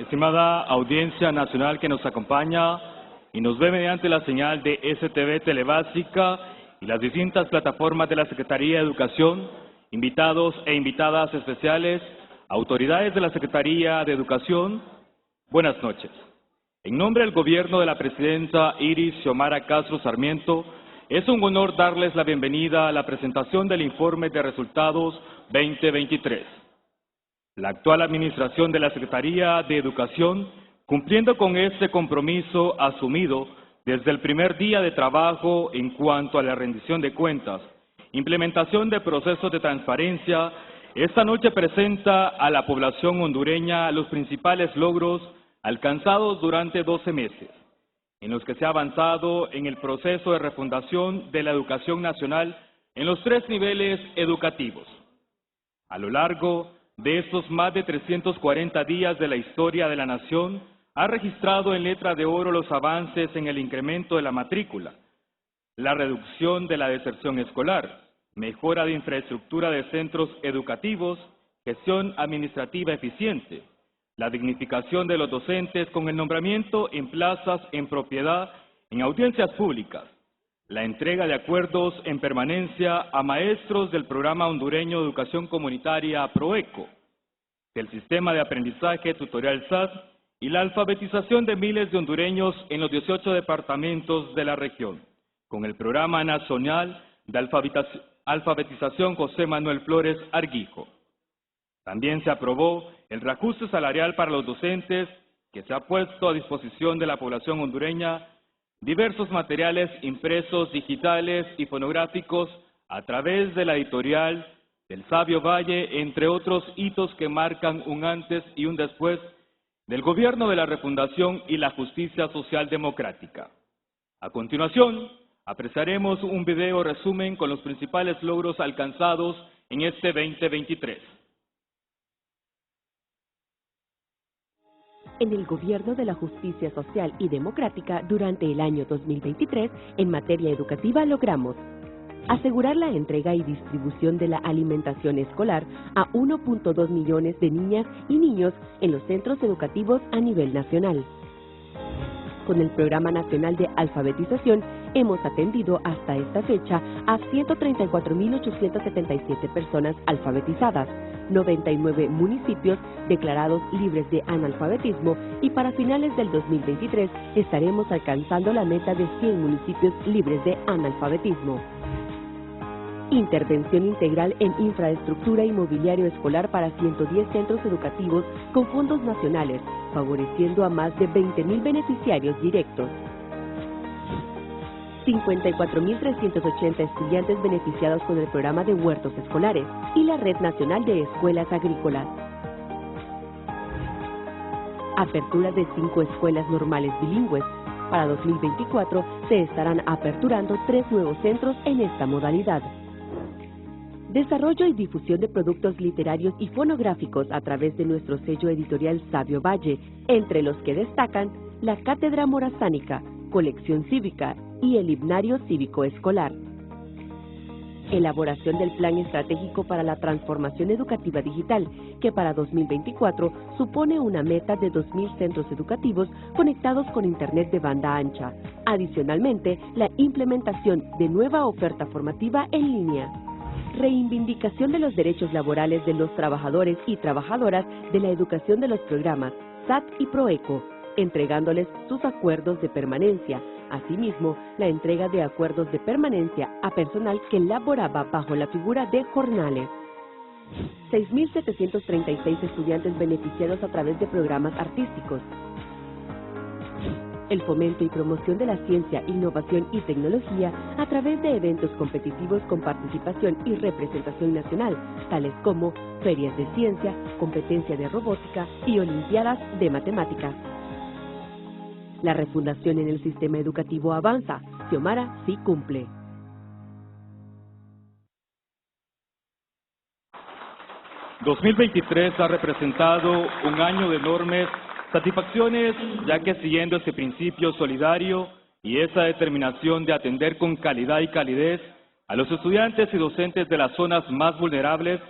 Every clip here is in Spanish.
Estimada audiencia nacional que nos acompaña y nos ve mediante la señal de STV Telebásica y las distintas plataformas de la Secretaría de Educación, invitados e invitadas especiales, autoridades de la Secretaría de Educación, buenas noches. En nombre del Gobierno de la Presidenta Iris Xiomara Castro Sarmiento, es un honor darles la bienvenida a la presentación del Informe de Resultados 2023. La actual administración de la Secretaría de Educación, cumpliendo con este compromiso asumido desde el primer día de trabajo en cuanto a la rendición de cuentas, implementación de procesos de transparencia, esta noche presenta a la población hondureña los principales logros alcanzados durante 12 meses, en los que se ha avanzado en el proceso de refundación de la educación nacional en los 3 niveles educativos. A lo largo de estos más de 340 días de la historia de la nación, ha registrado en letra de oro los avances en el incremento de la matrícula, la reducción de la deserción escolar, mejora de infraestructura de centros educativos, gestión administrativa eficiente, la dignificación de los docentes con el nombramiento en plazas en propiedad en audiencias públicas, la entrega de acuerdos en permanencia a maestros del Programa Hondureño de Educación Comunitaria PROECO, del Sistema de Aprendizaje Tutorial SAS y la alfabetización de miles de hondureños en los 18 departamentos de la región, con el Programa Nacional de Alfabetización José Manuel Flores Arguijo. También se aprobó el reajuste salarial para los docentes, que se ha puesto a disposición de la población hondureña diversos materiales impresos, digitales y fonográficos a través de la editorial del Sabio Valle, entre otros hitos que marcan un antes y un después del gobierno de la refundación y la justicia social democrática. A continuación, apreciaremos un video resumen con los principales logros alcanzados en este 2023. En el gobierno de la justicia social y democrática durante el año 2023, en materia educativa logramos asegurar la entrega y distribución de la alimentación escolar a 1.2 millones de niñas y niños en los centros educativos a nivel nacional. Con el Programa Nacional de Alfabetización, hemos atendido hasta esta fecha a 134.877 personas alfabetizadas, 99 municipios declarados libres de analfabetismo y para finales del 2023 estaremos alcanzando la meta de 100 municipios libres de analfabetismo. Intervención integral en infraestructura y mobiliario escolar para 110 centros educativos con fondos nacionales, favoreciendo a más de 20.000 beneficiarios directos. 54.380 estudiantes beneficiados con el programa de huertos escolares y la Red Nacional de Escuelas Agrícolas. Apertura de 5 escuelas normales bilingües. Para 2024 se estarán aperturando 3 nuevos centros en esta modalidad. Desarrollo y difusión de productos literarios y fonográficos a través de nuestro sello editorial Sabio Valle, entre los que destacan la Cátedra Morazánica, Colección Cívica y el Himnario Cívico Escolar. Elaboración del Plan Estratégico para la Transformación Educativa Digital, que para 2024 supone una meta de 2.000 centros educativos conectados con Internet de banda ancha. Adicionalmente, la implementación de nueva oferta formativa en línea. Reivindicación de los derechos laborales de los trabajadores y trabajadoras de la educación de los programas SAT y PROECO, entregándoles sus acuerdos de permanencia. Asimismo, la entrega de acuerdos de permanencia a personal que laboraba bajo la figura de jornales. 6.736 estudiantes beneficiados a través de programas artísticos. El fomento y promoción de la ciencia, innovación y tecnología a través de eventos competitivos con participación y representación nacional, tales como ferias de ciencia, competencia de robótica y olimpiadas de matemáticas. La refundación en el sistema educativo avanza. Xiomara sí cumple. ...2023 ha representado un año de enormes satisfacciones, ya que siguiendo ese principio solidario y esa determinación de atender con calidad y calidez a los estudiantes y docentes de las zonas más vulnerables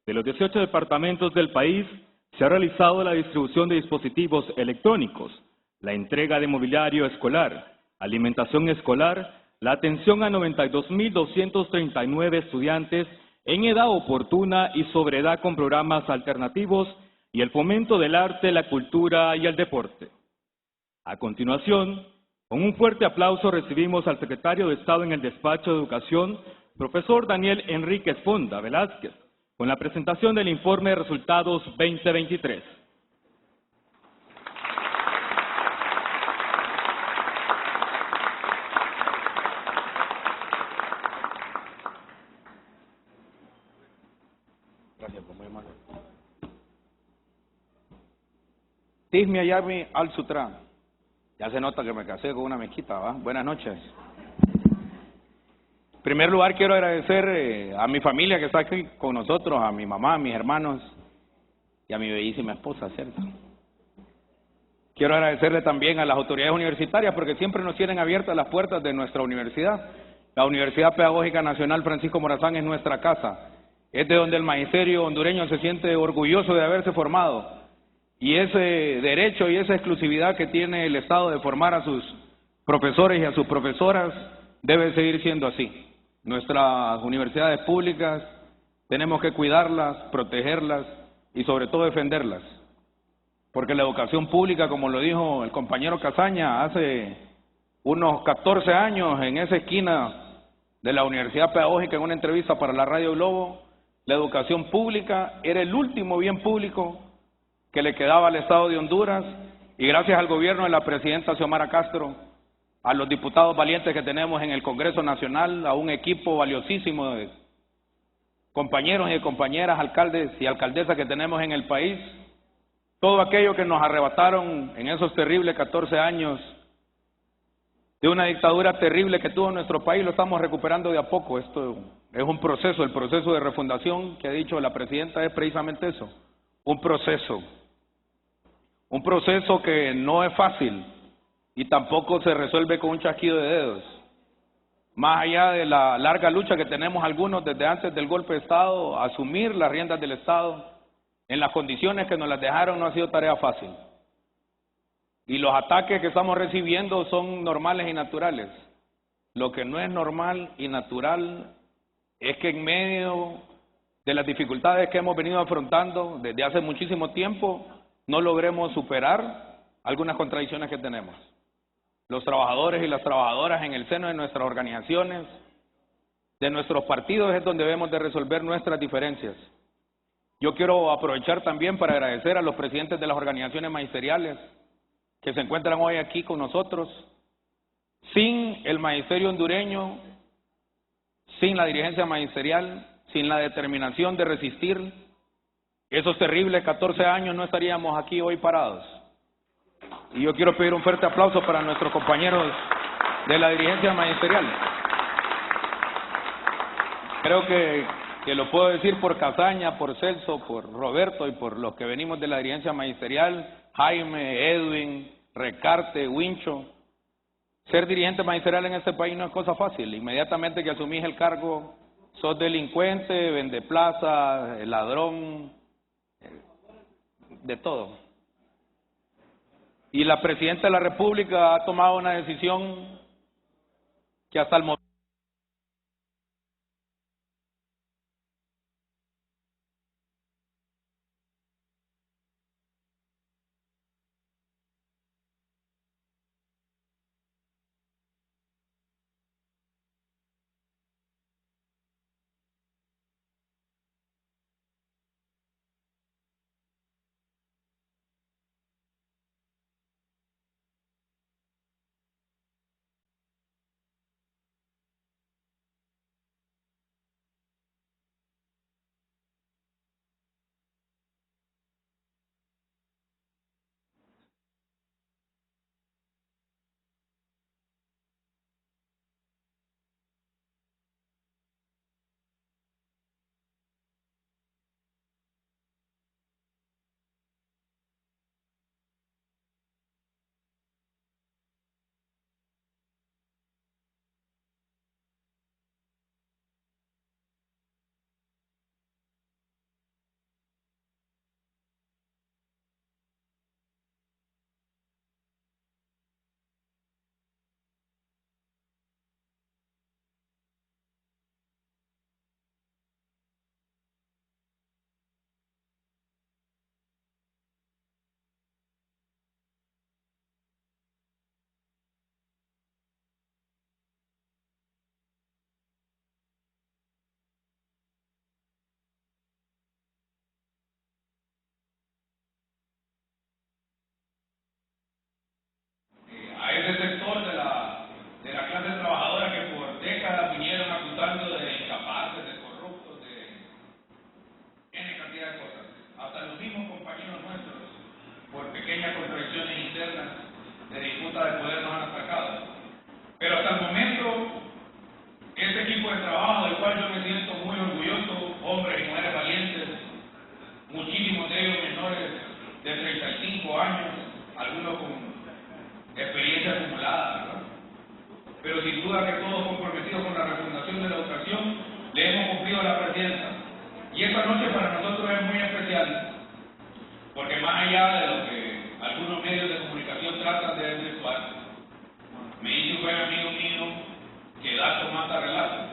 de los 18 departamentos del país, Se ha realizado la distribución de dispositivos electrónicos, la entrega de mobiliario escolar, alimentación escolar, la atención a 92.239 estudiantes en edad oportuna y sobre edad con programas alternativos y el fomento del arte, la cultura y el deporte. A continuación, con un fuerte aplauso recibimos al secretario de Estado en el Despacho de Educación, profesor Daniel Enríquez Fonda Velázquez, con la presentación del informe de resultados 2023. Gracias, muy amable. Tismi Ayami Al Sutra. Ya se nota que me casé con una mezquita, ¿va? Buenas noches. En primer lugar, quiero agradecer a mi familia que está aquí con nosotros, a mi mamá, a mis hermanos y a mi bellísima esposa, ¿cierto? Quiero agradecerle también a las autoridades universitarias porque siempre nos tienen abiertas las puertas de nuestra universidad. La Universidad Pedagógica Nacional Francisco Morazán es nuestra casa. Es de donde el magisterio hondureño se siente orgulloso de haberse formado. Y ese derecho y esa exclusividad que tiene el Estado de formar a sus profesores y a sus profesoras debe seguir siendo así. Nuestras universidades públicas tenemos que cuidarlas, protegerlas y sobre todo defenderlas. Porque la educación pública, como lo dijo el compañero Casaña, hace unos 14 años en esa esquina de la Universidad Pedagógica en una entrevista para la Radio Globo, la educación pública era el último bien público que le quedaba al Estado de Honduras y gracias al gobierno de la presidenta Xiomara Castro, a los diputados valientes que tenemos en el Congreso Nacional, a un equipo valiosísimo de compañeros y compañeras, alcaldes y alcaldesas que tenemos en el país, todo aquello que nos arrebataron en esos terribles 14 años de una dictadura terrible que tuvo nuestro país, lo estamos recuperando de a poco. Esto es un proceso, el proceso de refundación que ha dicho la presidenta es precisamente eso, un proceso que no es fácil y tampoco se resuelve con un chasquido de dedos. Más allá de la larga lucha que tenemos algunos desde antes del golpe de Estado, asumir las riendas del Estado en las condiciones que nos las dejaron no ha sido tarea fácil. Y los ataques que estamos recibiendo son normales y naturales. Lo que no es normal y natural es que en medio de las dificultades que hemos venido afrontando desde hace muchísimo tiempo, no logremos superar algunas contradicciones que tenemos. Los trabajadores y las trabajadoras en el seno de nuestras organizaciones, de nuestros partidos, es donde debemos de resolver nuestras diferencias. Yo quiero aprovechar también para agradecer a los presidentes de las organizaciones magisteriales que se encuentran hoy aquí con nosotros. Sin el magisterio hondureño, sin la dirigencia magisterial, sin la determinación de resistir esos terribles 14 años, no estaríamos aquí hoy parados. Y yo quiero pedir un fuerte aplauso para nuestros compañeros de la dirigencia magisterial. Creo que lo puedo decir por Casaña, por Celso, por Roberto y por los que venimos de la dirigencia magisterial, Jaime, Edwin, Recarte, Wincho. Ser dirigente magisterial en este país no es cosa fácil. Inmediatamente que asumís el cargo, sos delincuente, vendeplaza, ladrón, de todo. Y la presidenta de la República ha tomado una decisión que hasta el momento internas de disputa de poder nos han atacado. Pero hasta el momento, este equipo de trabajo del cual yo me siento muy orgulloso, hombres y mujeres valientes, muchísimos de ellos menores de 35 años, algunos con experiencia acumulada, ¿verdad? Pero sin duda que todos comprometidos con la refundación de la educación, le hemos cumplido la presidencia. Y esta noche para nosotros es muy especial, porque más allá de lo que algunos medios de comunicación tratan de desvirtuar, me dice un buen amigo mío que datos mata relatos.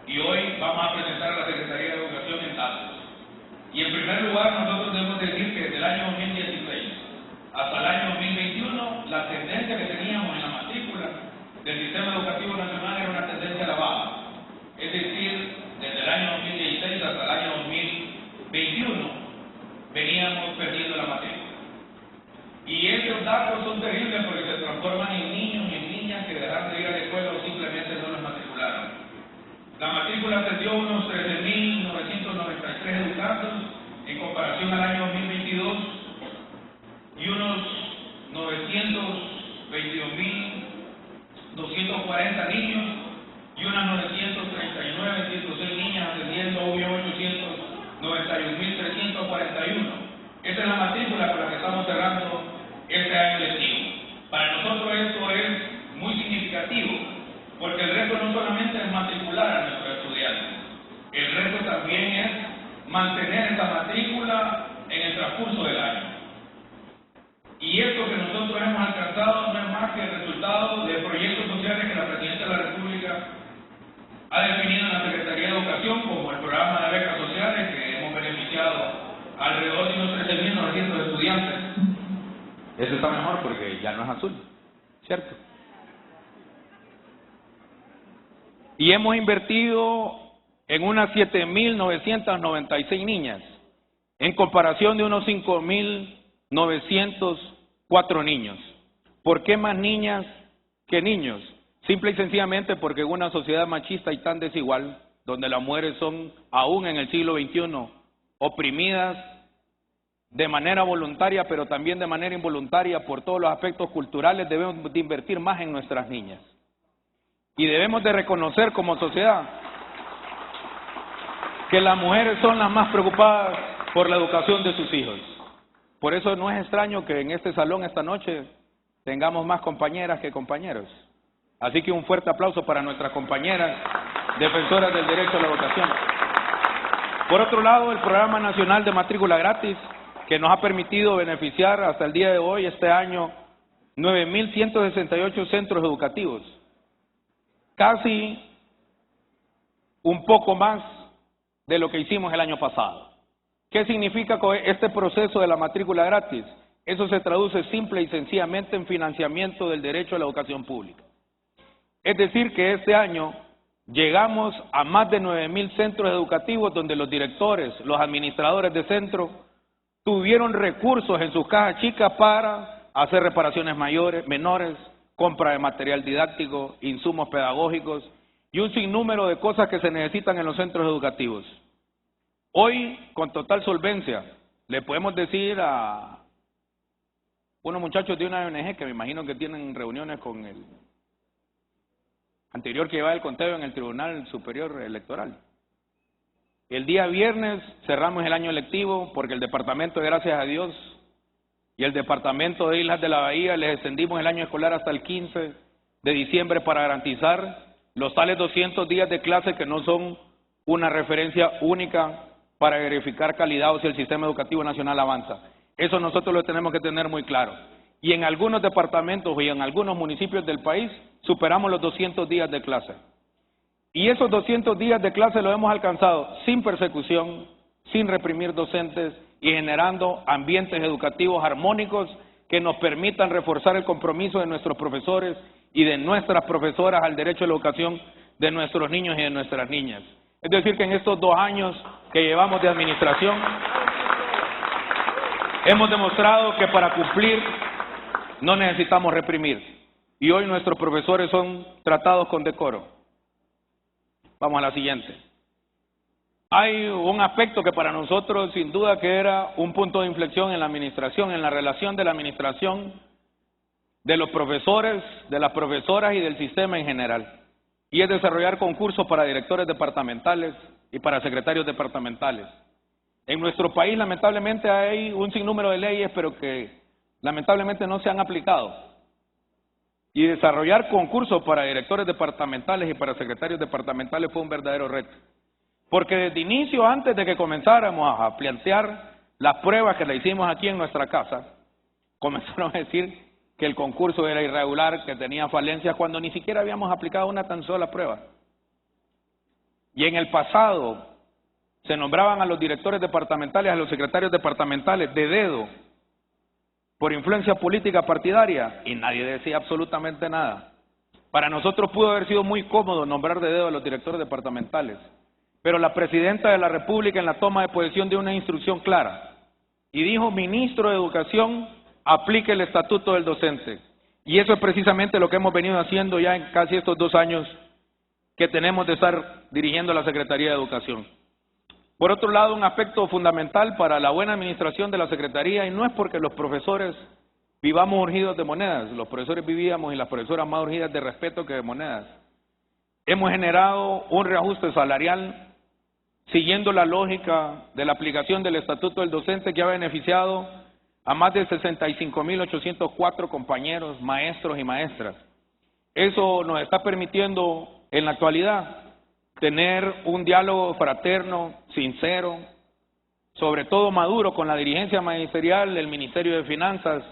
Y hoy vamos a presentar a la Secretaría de Educación en datos. Y en primer lugar, nosotros debemos decir que desde el año 2016 hasta el año 2021, la tendencia que teníamos en la matrícula del Sistema Educativo Nacional era una tendencia a la baja. Es decir, desde el año 2016 hasta el año 2021, veníamos perdiendo la matrícula. Y esos datos son terribles porque se transforman en niños y en niñas que dejaron de ir a la escuela o simplemente no los matricularon. La matrícula perdió unos 13.993 educandos en comparación al año 2022 y unos 922.240 niños y unas 939.106 niñas atendiendo obvio 891.341. Esa es la matrícula con la que estamos cerrando este año lectivo. Para nosotros esto es muy significativo, porque el reto no solamente es matricular a nuestros estudiantes, el reto también es mantener esa matrícula en el transcurso del año. Y esto que nosotros hemos alcanzado no es más que el resultado de proyectos sociales que la Presidenta de la República ha definido en la Secretaría de Educación, como el programa de becas sociales, que hemos beneficiado alrededor de unos 13.900 estudiantes. Ese está mejor porque ya no es azul, ¿cierto? Y hemos invertido en unas 7.996 niñas, en comparación de unos 5.904 niños. ¿Por qué más niñas que niños? Simple y sencillamente porque en una sociedad machista y tan desigual, donde las mujeres son, aún en el siglo XXI, oprimidas de manera voluntaria, pero también de manera involuntaria por todos los aspectos culturales, debemos de invertir más en nuestras niñas. Y debemos de reconocer como sociedad que las mujeres son las más preocupadas por la educación de sus hijos. Por eso no es extraño que en este salón esta noche tengamos más compañeras que compañeros. Así que un fuerte aplauso para nuestras compañeras defensoras del derecho a la educación. Por otro lado, el Programa Nacional de Matrícula Gratis, que nos ha permitido beneficiar hasta el día de hoy, este año, 9.168 centros educativos. Casi un poco más de lo que hicimos el año pasado. ¿Qué significa este proceso de la matrícula gratis? Eso se traduce simple y sencillamente en financiamiento del derecho a la educación pública. Es decir, que este año llegamos a más de 9.000 centros educativos donde los directores, los administradores de centro, tuvieron recursos en sus cajas chicas para hacer reparaciones menores, compra de material didáctico, insumos pedagógicos y un sinnúmero de cosas que se necesitan en los centros educativos. Hoy, con total solvencia, le podemos decir a unos muchachos de una ONG que me imagino que tienen reuniones con el anterior que lleva el conteo en el Tribunal Superior Electoral. El día viernes cerramos el año lectivo porque el departamento, gracias a Dios, y el departamento de Islas de la Bahía les extendimos el año escolar hasta el 15 de diciembre para garantizar los tales 200 días de clase que no son una referencia única para verificar calidad o si el sistema educativo nacional avanza. Eso nosotros lo tenemos que tener muy claro. Y en algunos departamentos y en algunos municipios del país superamos los 200 días de clase. Y esos 200 días de clase los hemos alcanzado sin persecución, sin reprimir docentes y generando ambientes educativos armónicos que nos permitan reforzar el compromiso de nuestros profesores y de nuestras profesoras al derecho a la educación de nuestros niños y de nuestras niñas. Es decir, que en estos 2 años que llevamos de administración, hemos demostrado que para cumplir no necesitamos reprimir. Y hoy nuestros profesores son tratados con decoro. Vamos a la siguiente. Hay un aspecto que para nosotros sin duda que era un punto de inflexión en la administración, en la relación de la administración de los profesores, de las profesoras y del sistema en general. Y es desarrollar concursos para directores departamentales y para secretarios departamentales. En nuestro país, lamentablemente, hay un sinnúmero de leyes, pero que lamentablemente no se han aplicado. Y desarrollar concursos para directores departamentales y para secretarios departamentales fue un verdadero reto. Porque desde inicio, antes de que comenzáramos a plantear las pruebas que le hicimos aquí en nuestra casa, comenzaron a decir que el concurso era irregular, que tenía falencias, cuando ni siquiera habíamos aplicado una tan sola prueba. Y en el pasado se nombraban a los directores departamentales, a los secretarios departamentales de dedo, por influencia política partidaria, y nadie decía absolutamente nada. Para nosotros pudo haber sido muy cómodo nombrar de dedo a los directores departamentales, pero la presidenta de la República en la toma de posesión dio una instrucción clara, y dijo: ministro de Educación, aplique el estatuto del docente. Y eso es precisamente lo que hemos venido haciendo ya en casi estos 2 años que tenemos de estar dirigiendo la Secretaría de Educación. Por otro lado, un aspecto fundamental para la buena administración de la Secretaría, y no es porque los profesores vivamos urgidos de monedas, los profesores vivíamos y las profesoras más urgidas de respeto que de monedas. Hemos generado un reajuste salarial siguiendo la lógica de la aplicación del estatuto del docente, que ha beneficiado a más de 65.804 compañeros, maestros y maestras. Eso nos está permitiendo en la actualidad tener un diálogo fraterno, sincero, sobre todo maduro, con la dirigencia magisterial, el Ministerio de Finanzas,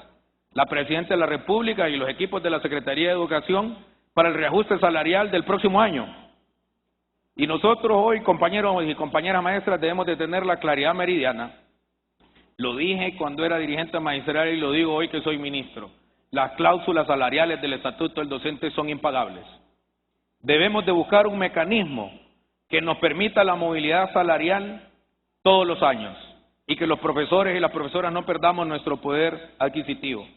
la Presidenta de la República y los equipos de la Secretaría de Educación para el reajuste salarial del próximo año. Y nosotros hoy, compañeros y compañeras maestras, debemos de tener la claridad meridiana. Lo dije cuando era dirigente magisterial y lo digo hoy que soy ministro. Las cláusulas salariales del estatuto del docente son impagables. Debemos de buscar un mecanismo que nos permita la movilidad salarial todos los años y que los profesores y las profesoras no perdamos nuestro poder adquisitivo.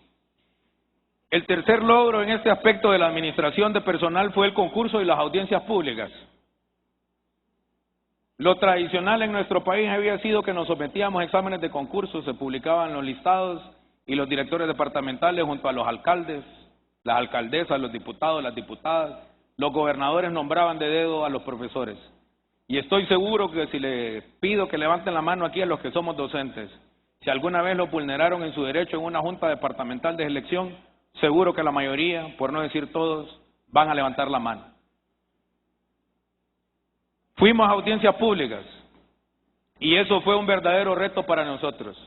El tercer logro en este aspecto de la administración de personal fue el concurso y las audiencias públicas. Lo tradicional en nuestro país había sido que nos sometíamos a exámenes de concurso, se publicaban los listados y los directores departamentales junto a los alcaldes, las alcaldesas, los diputados, las diputadas, los gobernadores nombraban de dedo a los profesores. Y estoy seguro que si le pido que levanten la mano aquí a los que somos docentes, si alguna vez lo vulneraron en su derecho en una junta departamental de elección, seguro que la mayoría, por no decir todos, van a levantar la mano. Fuimos a audiencias públicas y eso fue un verdadero reto para nosotros,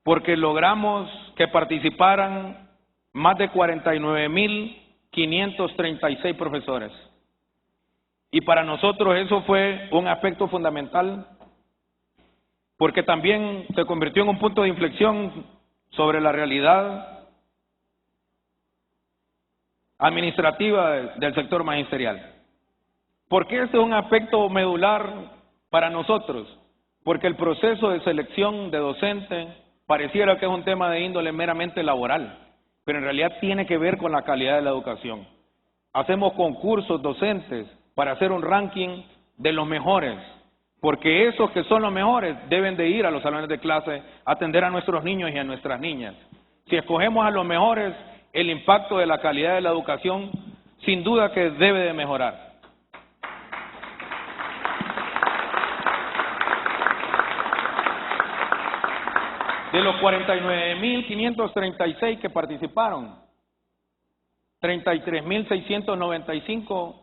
porque logramos que participaran más de 49.536 profesores. Y para nosotros eso fue un aspecto fundamental, porque también se convirtió en un punto de inflexión sobre la realidad administrativa del sector magisterial. ¿Por qué este es un aspecto medular para nosotros? Porque el proceso de selección de docente pareciera que es un tema de índole meramente laboral, pero en realidad tiene que ver con la calidad de la educación. Hacemos concursos docentes para hacer un ranking de los mejores, porque esos que son los mejores deben de ir a los salones de clase a atender a nuestros niños y a nuestras niñas. Si escogemos a los mejores, el impacto de la calidad de la educación sin duda que debe de mejorar. De los 49.536 que participaron, 33.695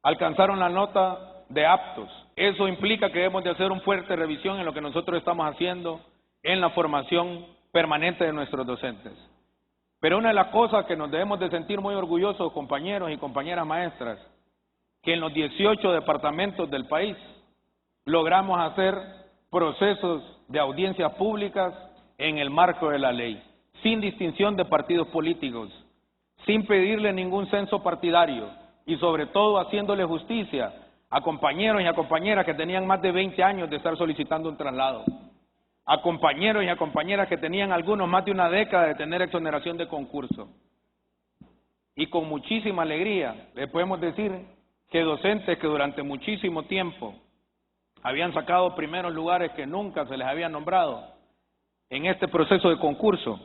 alcanzaron la nota de aptos. Eso implica que debemos de hacer una fuerte revisión en lo que nosotros estamos haciendo en la formación permanente de nuestros docentes. Pero una de las cosas que nos debemos de sentir muy orgullosos, compañeros y compañeras maestras, que en los 18 departamentos del país logramos hacer procesos de audiencias públicas en el marco de la ley, sin distinción de partidos políticos, sin pedirle ningún censo partidario y sobre todo haciéndole justicia a compañeros y a compañeras que tenían más de 20 años de estar solicitando un traslado, a compañeros y a compañeras que tenían algunos más de una década de tener exoneración de concurso. Y con muchísima alegría le podemos decir que docentes que durante muchísimo tiempo habían sacado primeros lugares que nunca se les había nombrado en este proceso de concurso,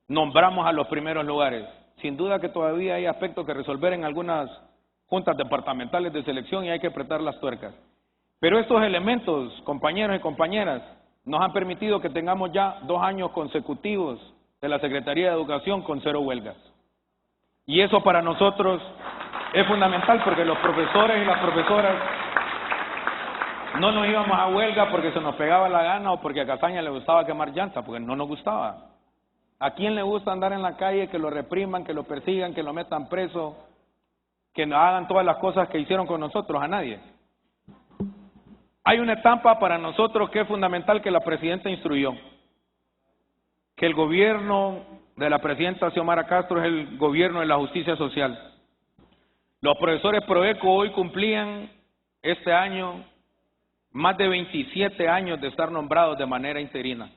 nombramos a los primeros lugares. Sin duda que todavía hay aspectos que resolver en algunas juntas departamentales de selección y hay que apretar las tuercas. Pero estos elementos, compañeros y compañeras, nos han permitido que tengamos ya 2 años consecutivos de la Secretaría de Educación con 0 huelgas. Y eso para nosotros es fundamental porque los profesores y las profesoras no nos íbamos a huelga porque se nos pegaba la gana o porque a Castaña le gustaba quemar llanta, porque no nos gustaba. ¿A quién le gusta andar en la calle, que lo repriman, que lo persigan, que lo metan preso, que hagan todas las cosas que hicieron con nosotros? A nadie. Hay una etapa para nosotros que es fundamental que la presidenta instruyó, que el gobierno de la presidenta Xiomara Castro es el gobierno de la justicia social. Los profesores Proeco hoy cumplían este año más de 27 años de estar nombrados de manera interina.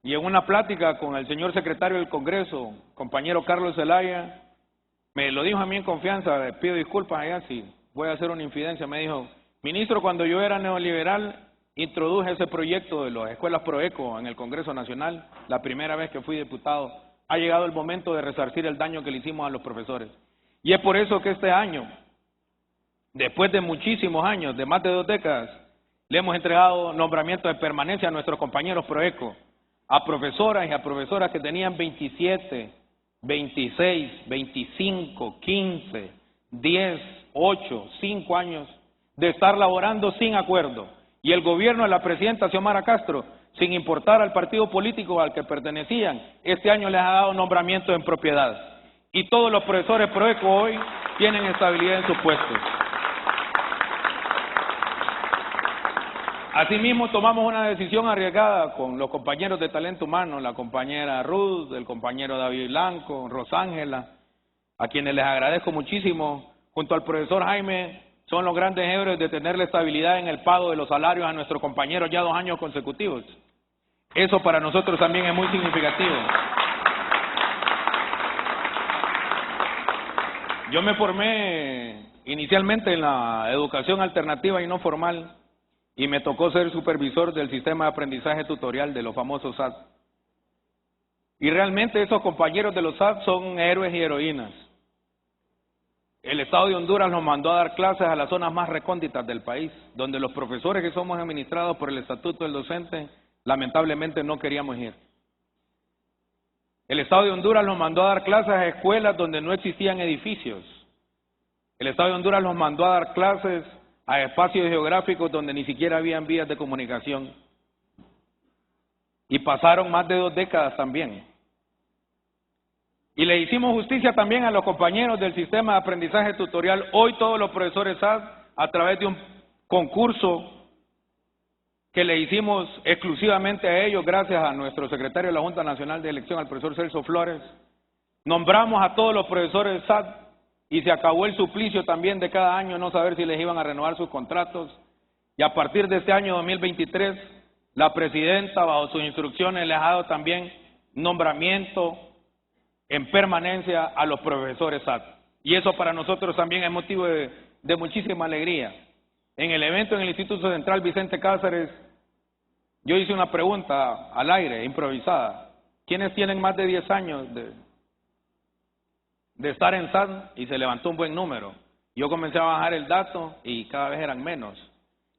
Y en una plática con el señor secretario del Congreso, compañero Carlos Zelaya, me lo dijo a mí en confianza, le pido disculpas allá si voy a hacer una infidencia, me dijo: ministro, cuando yo era neoliberal, introduje ese proyecto de las escuelas Proeco en el Congreso Nacional, la primera vez que fui diputado. Ha llegado el momento de resarcir el daño que le hicimos a los profesores. Y es por eso que este año, después de muchísimos años, de más de 2 décadas, le hemos entregado nombramientos de permanencia a nuestros compañeros Proeco, a profesoras y a profesoras que tenían 27, 26, 25, 15, 10, 8, 5 años de estar laborando sin acuerdo. Y el gobierno de la presidenta Xiomara Castro, sin importar al partido político al que pertenecían, este año les ha dado nombramientos en propiedad. Y todos los profesores Proeco hoy tienen estabilidad en sus puestos. Asimismo, tomamos una decisión arriesgada con los compañeros de talento humano, la compañera Ruth, el compañero David Blanco, Rosángela, a quienes les agradezco muchísimo, junto al profesor Jaime, son los grandes héroes de tener la estabilidad en el pago de los salarios a nuestros compañeros ya 2 años consecutivos. Eso para nosotros también es muy significativo. Yo me formé inicialmente en la educación alternativa y no formal y me tocó ser supervisor del sistema de aprendizaje tutorial de los famosos SAT. Y realmente esos compañeros de los SAT son héroes y heroínas. El Estado de Honduras nos mandó a dar clases a las zonas más recónditas del país, donde los profesores que somos administrados por el Estatuto del Docente, lamentablemente no queríamos ir. El Estado de Honduras nos mandó a dar clases a escuelas donde no existían edificios. El Estado de Honduras nos mandó a dar clases a espacios geográficos donde ni siquiera habían vías de comunicación. Y pasaron más de 2 décadas también. Y le hicimos justicia también a los compañeros del sistema de aprendizaje tutorial. Hoy todos los profesores SAT, a través de un concurso que le hicimos exclusivamente a ellos, gracias a nuestro secretario de la Junta Nacional de Elección, al profesor Celso Flores, nombramos a todos los profesores SAT y se acabó el suplicio también de cada año no saber si les iban a renovar sus contratos. Y a partir de este año 2023, la presidenta, bajo sus instrucciones, les ha dado también nombramiento en permanencia a los profesores SAT. Y eso para nosotros también es motivo de muchísima alegría. En el evento en el Instituto Central Vicente Cáceres, yo hice una pregunta al aire, improvisada. ¿Quiénes tienen más de 10 años de estar en SAT? Y se levantó un buen número. Yo comencé a bajar el dato y cada vez eran menos.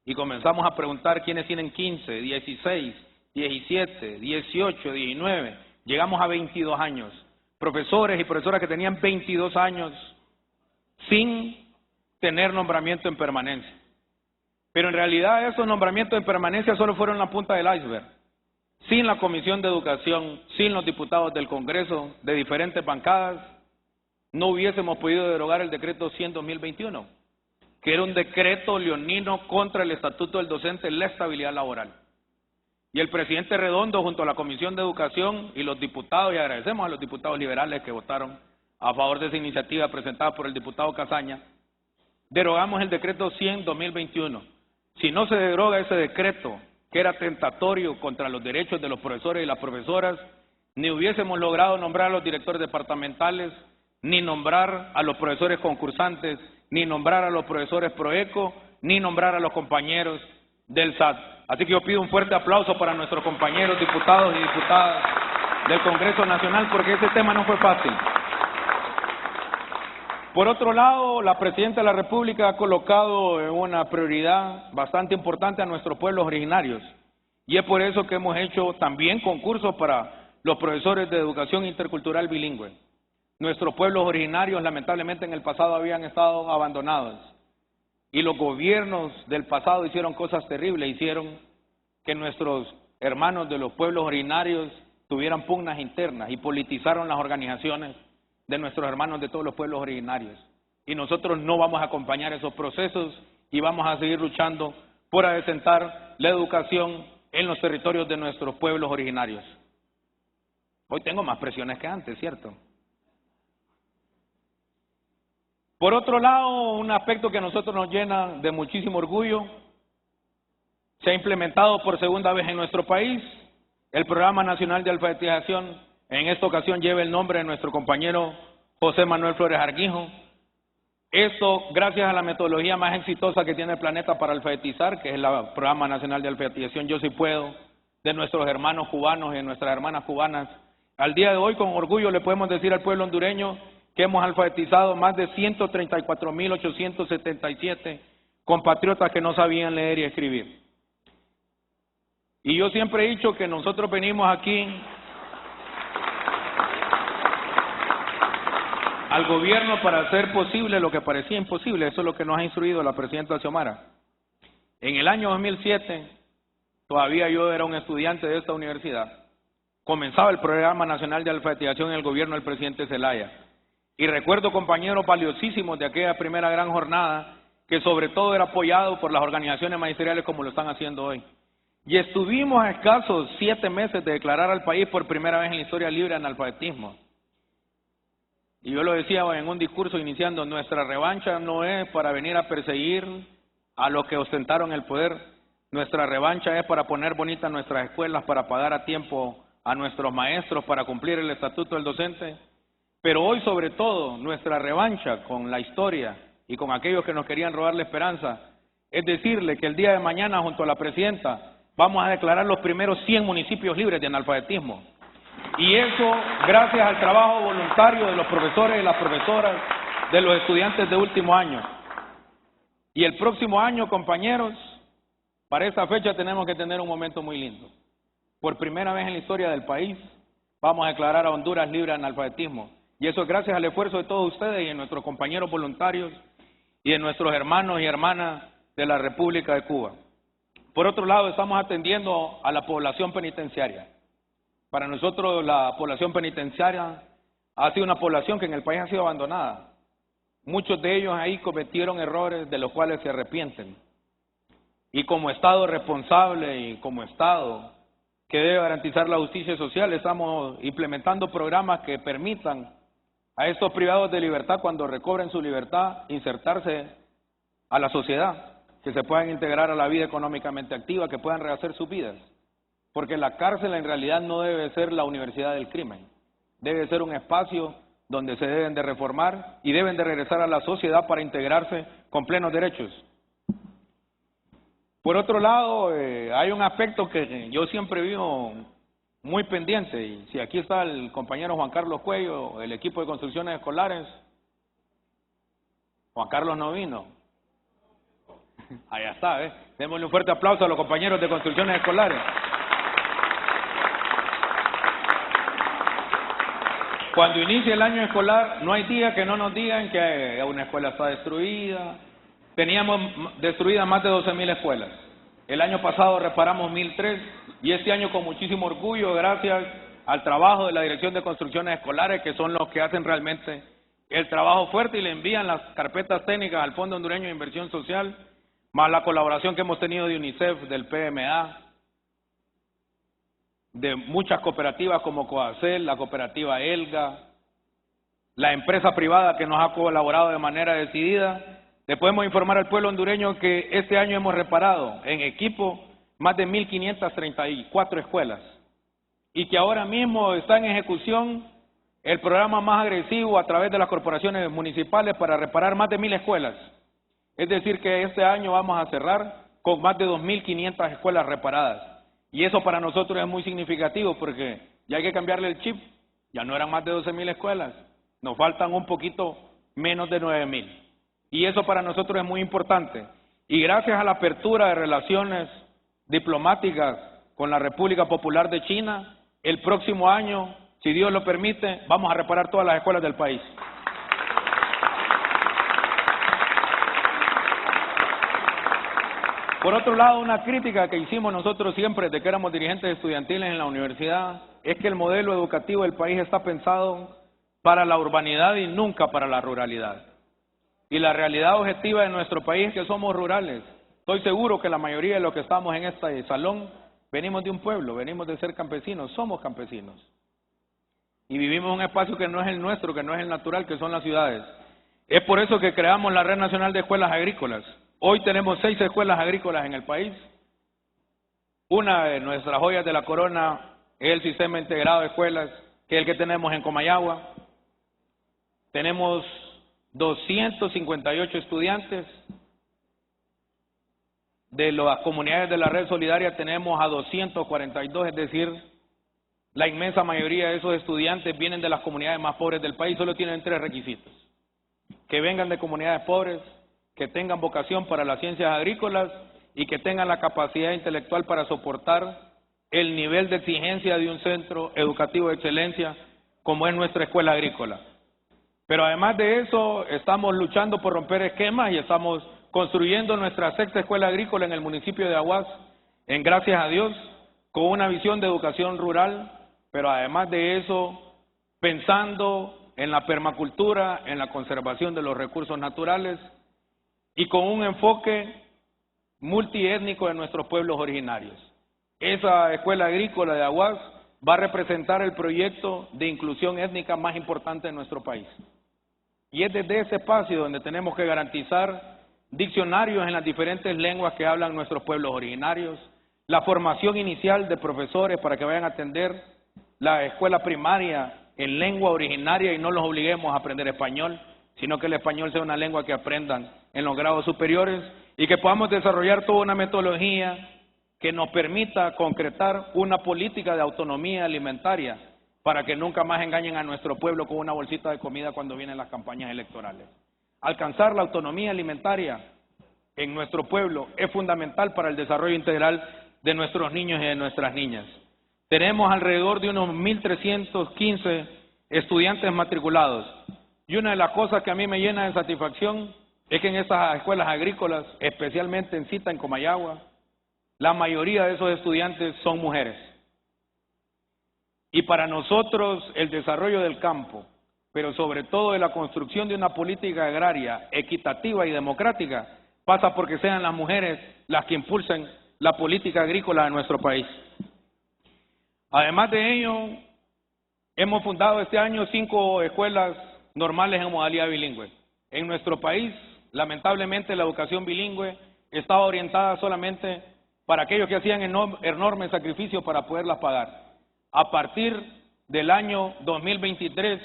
Y comenzamos a preguntar quiénes tienen 15, 16, 17, 18, 19. Llegamos a 22 años. Profesores y profesoras que tenían 22 años sin tener nombramiento en permanencia. Pero en realidad esos nombramientos en permanencia solo fueron la punta del iceberg. Sin la Comisión de Educación, sin los diputados del Congreso, de diferentes bancadas, no hubiésemos podido derogar el decreto 100/2021, que era un decreto leonino contra el Estatuto del Docente en la estabilidad laboral. Y el presidente Redondo, junto a la Comisión de Educación y los diputados, y agradecemos a los diputados liberales que votaron a favor de esa iniciativa presentada por el diputado Casaña, derogamos el decreto 100/2021. Si no se deroga ese decreto, que era tentatorio contra los derechos de los profesores y las profesoras, ni hubiésemos logrado nombrar a los directores departamentales, ni nombrar a los profesores concursantes, ni nombrar a los profesores Proeco, ni nombrar a los compañeros del SAT. Así que yo pido un fuerte aplauso para nuestros compañeros diputados y diputadas del Congreso Nacional, porque ese tema no fue fácil. Por otro lado, la Presidenta de la República ha colocado en una prioridad bastante importante a nuestros pueblos originarios, y es por eso que hemos hecho también concursos para los profesores de educación intercultural bilingüe. Nuestros pueblos originarios, lamentablemente, en el pasado habían estado abandonados, y los gobiernos del pasado hicieron cosas terribles, hicieron que nuestros hermanos de los pueblos originarios tuvieran pugnas internas y politizaron las organizaciones de nuestros hermanos de todos los pueblos originarios. Y nosotros no vamos a acompañar esos procesos y vamos a seguir luchando por adecentar la educación en los territorios de nuestros pueblos originarios. Hoy tengo más presiones que antes, ¿cierto? Por otro lado, un aspecto que a nosotros nos llena de muchísimo orgullo, se ha implementado por segunda vez en nuestro país el Programa Nacional de Alfabetización. En esta ocasión lleva el nombre de nuestro compañero José Manuel Flores Arguijo. Esto gracias a la metodología más exitosa que tiene el planeta para alfabetizar, que es el Programa Nacional de Alfabetización Yo Sí Puedo, de nuestros hermanos cubanos y de nuestras hermanas cubanas. Al día de hoy, con orgullo, le podemos decir al pueblo hondureño que hemos alfabetizado más de 134.877 compatriotas que no sabían leer y escribir. Y yo siempre he dicho que nosotros venimos aquí al gobierno para hacer posible lo que parecía imposible. Eso es lo que nos ha instruido la presidenta Xiomara. En el año 2007, todavía yo era un estudiante de esta universidad, comenzaba el Programa Nacional de Alfabetización en el gobierno del presidente Zelaya. Y recuerdo compañeros valiosísimos de aquella primera gran jornada, que sobre todo era apoyado por las organizaciones magisteriales como lo están haciendo hoy. Y estuvimos a escasos 7 meses de declarar al país por primera vez en la historia libre de analfabetismo. Y yo lo decía en un discurso iniciando, nuestra revancha no es para venir a perseguir a los que ostentaron el poder, nuestra revancha es para poner bonitas nuestras escuelas, para pagar a tiempo a nuestros maestros, para cumplir el estatuto del docente. Pero hoy sobre todo nuestra revancha con la historia y con aquellos que nos querían robar la esperanza, es decirle que el día de mañana junto a la presidenta vamos a declarar los primeros 100 municipios libres de analfabetismo. Y eso gracias al trabajo voluntario de los profesores y las profesoras, de los estudiantes de último año. Y el próximo año, compañeros, para esta fecha tenemos que tener un momento muy lindo. Por primera vez en la historia del país, vamos a declarar a Honduras libre de analfabetismo. Y eso es gracias al esfuerzo de todos ustedes y de nuestros compañeros voluntarios y de nuestros hermanos y hermanas de la República de Cuba. Por otro lado, estamos atendiendo a la población penitenciaria. Para nosotros la población penitenciaria ha sido una población que en el país ha sido abandonada. Muchos de ellos ahí cometieron errores de los cuales se arrepienten. Y como Estado responsable y como Estado que debe garantizar la justicia social, estamos implementando programas que permitan a estos privados de libertad, cuando recobren su libertad, insertarse a la sociedad, que se puedan integrar a la vida económicamente activa, que puedan rehacer sus vidas. Porque la cárcel en realidad no debe ser la universidad del crimen, debe ser un espacio donde se deben de reformar y deben de regresar a la sociedad para integrarse con plenos derechos. Por otro lado, hay un aspecto que yo siempre vivo muy pendiente, y si aquí está el compañero Juan Carlos Cuello, el equipo de construcciones escolares, Juan Carlos no vino. Allá está, ¿eh? Démosle un fuerte aplauso a los compañeros de construcciones escolares. Cuando inicia el año escolar, no hay día que no nos digan que una escuela está destruida. Teníamos destruidas más de 12.000 escuelas. El año pasado reparamos 1.003 y este año con muchísimo orgullo, gracias al trabajo de la Dirección de Construcciones Escolares, que son los que hacen realmente el trabajo fuerte y le envían las carpetas técnicas al Fondo Hondureño de Inversión Social, más la colaboración que hemos tenido de UNICEF, del PMA, de muchas cooperativas como Coacel, la cooperativa ELGA, la empresa privada que nos ha colaborado de manera decidida. Le podemos informar al pueblo hondureño que este año hemos reparado en equipo más de 1.534 escuelas y que ahora mismo está en ejecución el programa más agresivo a través de las corporaciones municipales para reparar más de 1.000 escuelas. Es decir que este año vamos a cerrar con más de 2.500 escuelas reparadas. Y eso para nosotros es muy significativo porque Ya hay que cambiarle el chip. Ya no eran más de 12.000 escuelas. Nos faltan un poquito menos de 9.000. Y eso para nosotros es muy importante. Y gracias a la apertura de relaciones diplomáticas con la República Popular de China, el próximo año, si Dios lo permite, vamos a reparar todas las escuelas del país. Por otro lado, una crítica que hicimos nosotros siempre desde que éramos dirigentes estudiantiles en la universidad es que el modelo educativo del país está pensado para la urbanidad y nunca para la ruralidad. Y la realidad objetiva de nuestro país es que somos rurales. Estoy seguro que la mayoría de los que estamos en este salón venimos de un pueblo, venimos de ser campesinos, somos campesinos. Y vivimos en un espacio que no es el nuestro, que no es el natural, que son las ciudades. Es por eso que creamos la Red Nacional de Escuelas Agrícolas. Hoy tenemos 6 escuelas agrícolas en el país. Una de nuestras joyas de la corona es el Sistema Integrado de Escuelas, que es el que tenemos en Comayagua. Tenemos 258 estudiantes. De las comunidades de la Red Solidaria tenemos a 242, es decir, la inmensa mayoría de esos estudiantes vienen de las comunidades más pobres del país. Solo tienen 3 requisitos: que vengan de comunidades pobres, que tengan vocación para las ciencias agrícolas y que tengan la capacidad intelectual para soportar el nivel de exigencia de un centro educativo de excelencia como es nuestra escuela agrícola. Pero además de eso, estamos luchando por romper esquemas y estamos construyendo nuestra 6ª escuela agrícola en el municipio de Aguas, en gracias a Dios, con una visión de educación rural, pero además de eso, pensando en la permacultura, en la conservación de los recursos naturales y con un enfoque multiétnico de nuestros pueblos originarios. Esa escuela agrícola de Aguas va a representar el proyecto de inclusión étnica más importante de nuestro país. Y es desde ese espacio donde tenemos que garantizar diccionarios en las diferentes lenguas que hablan nuestros pueblos originarios, la formación inicial de profesores para que vayan a atender la escuela primaria en lengua originaria y no los obliguemos a aprender español, sino que el español sea una lengua que aprendan en los grados superiores y que podamos desarrollar toda una metodología que nos permita concretar una política de autonomía alimentaria para que nunca más engañen a nuestro pueblo con una bolsita de comida cuando vienen las campañas electorales. Alcanzar la autonomía alimentaria en nuestro pueblo es fundamental para el desarrollo integral de nuestros niños y de nuestras niñas. Tenemos alrededor de unos 1.315 estudiantes matriculados. Y una de las cosas que a mí me llena de satisfacción es que en estas escuelas agrícolas, especialmente en Cita, en Comayagua, la mayoría de esos estudiantes son mujeres. Y para nosotros el desarrollo del campo, pero sobre todo de la construcción de una política agraria equitativa y democrática, pasa porque sean las mujeres las que impulsen la política agrícola de nuestro país. Además de ello, hemos fundado este año 5 escuelas normales en modalidad bilingüe. En nuestro país, lamentablemente, la educación bilingüe estaba orientada solamente para aquellos que hacían enormes sacrificios para poderlas pagar. A partir del año 2023,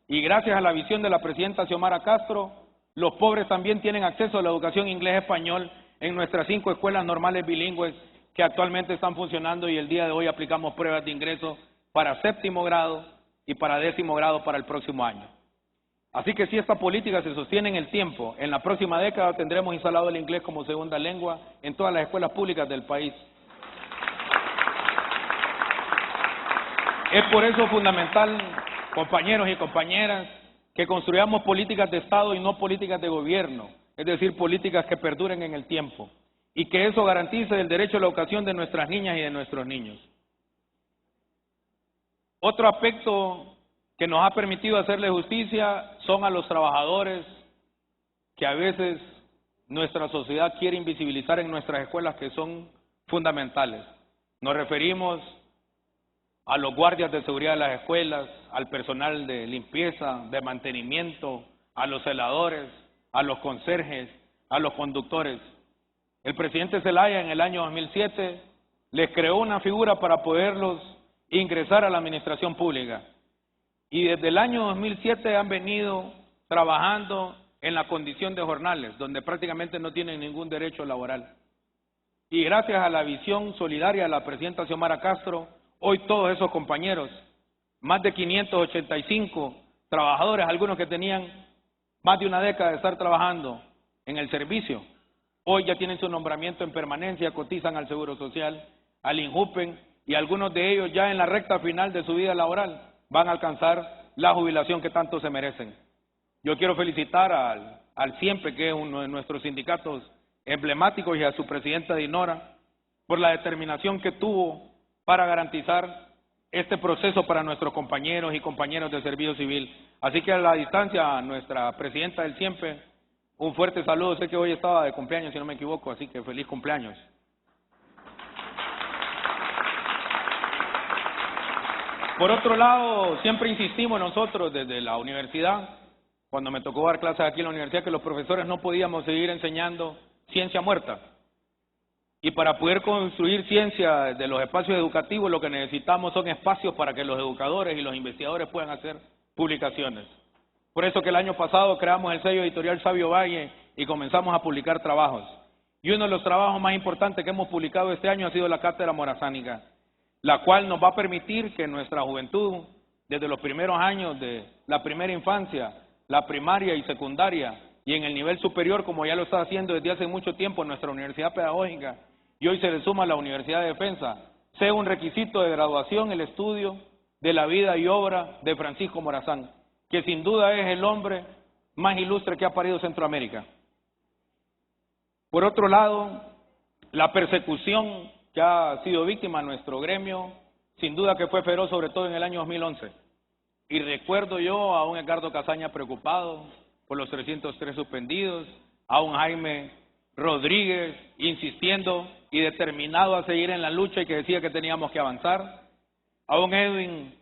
y gracias a la visión de la presidenta Xiomara Castro, los pobres también tienen acceso a la educación inglés-español en nuestras 5 escuelas normales bilingües que actualmente están funcionando, y el día de hoy aplicamos pruebas de ingreso para 7º grado y para 10º grado para el próximo año. Así que si esta política se sostiene en el tiempo, en la próxima década tendremos instalado el inglés como segunda lengua en todas las escuelas públicas del país. Es por eso fundamental, compañeros y compañeras, que construyamos políticas de Estado y no políticas de gobierno, es decir, políticas que perduren en el tiempo, y que eso garantice el derecho a la educación de nuestras niñas y de nuestros niños. Otro aspecto que nos ha permitido hacerle justicia son a los trabajadores que a veces nuestra sociedad quiere invisibilizar en nuestras escuelas, que son fundamentales. Nos referimos a los guardias de seguridad de las escuelas, al personal de limpieza, de mantenimiento, a los celadores, a los conserjes, a los conductores. El presidente Zelaya en el año 2007 les creó una figura para poderlos ingresar a la administración pública. Y desde el año 2007 han venido trabajando en la condición de jornales, donde prácticamente no tienen ningún derecho laboral. Y gracias a la visión solidaria de la presidenta Xiomara Castro, hoy todos esos compañeros más de 585 trabajadores, algunos que tenían más de una década de estar trabajando en el servicio. Hoy ya tienen su nombramiento en permanencia, cotizan al Seguro Social, al INJUPEN, y algunos de ellos ya en la recta final de su vida laboral van a alcanzar la jubilación que tanto se merecen. Yo quiero felicitar al SIEMPE, que es uno de nuestros sindicatos emblemáticos, y a su presidenta Dinora, por la determinación que tuvo para garantizar este proceso para nuestros compañeros y compañeras de servicio civil. Así que a la distancia, a nuestra presidenta del SIEMPE, un fuerte saludo. Sé que hoy estaba de cumpleaños, si no me equivoco, así que feliz cumpleaños. Por otro lado, siempre insistimos nosotros desde la universidad, cuando me tocó dar clases aquí en la universidad, que los profesores no podíamos seguir enseñando ciencia muerta. Y para poder construir ciencia de los espacios educativos, lo que necesitamos son espacios para que los educadores y los investigadores puedan hacer publicaciones. Por eso que el año pasado creamos el sello editorial Sabio Valle y comenzamos a publicar trabajos. Y uno de los trabajos más importantes que hemos publicado este año ha sido la Cátedra Morazánica, la cual nos va a permitir que nuestra juventud, desde los primeros años de la primera infancia, la primaria y secundaria, y en el nivel superior, como ya lo está haciendo desde hace mucho tiempo en nuestra universidad pedagógica, y hoy se le suma a la Universidad de Defensa, sea un requisito de graduación el estudio de la vida y obra de Francisco Morazán, que sin duda es el hombre más ilustre que ha parido Centroamérica. Por otro lado, la persecución que ha sido víctima nuestro gremio, sin duda que fue feroz, sobre todo en el año 2011. Y recuerdo yo a un Edgardo Casaña preocupado por los 303 suspendidos, a un Jaime Rodríguez insistiendo y determinado a seguir en la lucha y que decía que teníamos que avanzar, a un Edwin,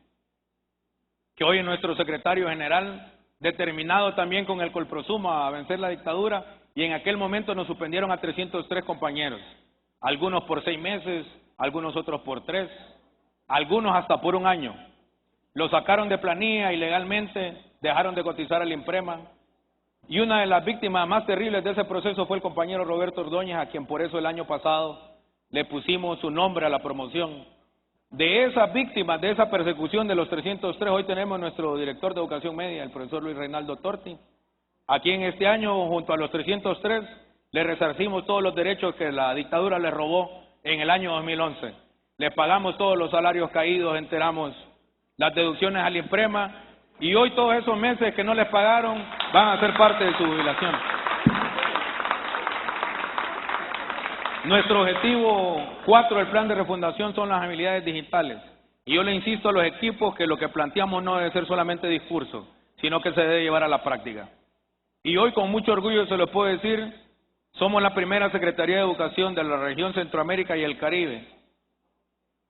que hoy es nuestro secretario general, determinado también con el Colprosuma a vencer la dictadura, y en aquel momento nos suspendieron a 303 compañeros, algunos por 6 meses, algunos otros por 3, algunos hasta por 1 año. Lo sacaron de planilla ilegalmente, dejaron de cotizar al IMPREMA, y una de las víctimas más terribles de ese proceso fue el compañero Roberto Ordóñez, a quien por eso el año pasado le pusimos su nombre a la promoción. De esas víctimas, de esa persecución de los 303, hoy tenemos nuestro director de educación media, el profesor Luis Reinaldo Torti, a quien este año, junto a los 303, le resarcimos todos los derechos que la dictadura le robó en el año 2011. Le pagamos todos los salarios caídos, enteramos las deducciones al IMPREMA, y hoy todos esos meses que no les pagaron van a ser parte de su jubilación. Nuestro objetivo 4 del plan de refundación son las habilidades digitales. Y yo le insisto a los equipos que lo que planteamos no debe ser solamente discurso, sino que se debe llevar a la práctica. Y hoy con mucho orgullo se lo puedo decir, somos la primera Secretaría de Educación de la región Centroamérica y el Caribe,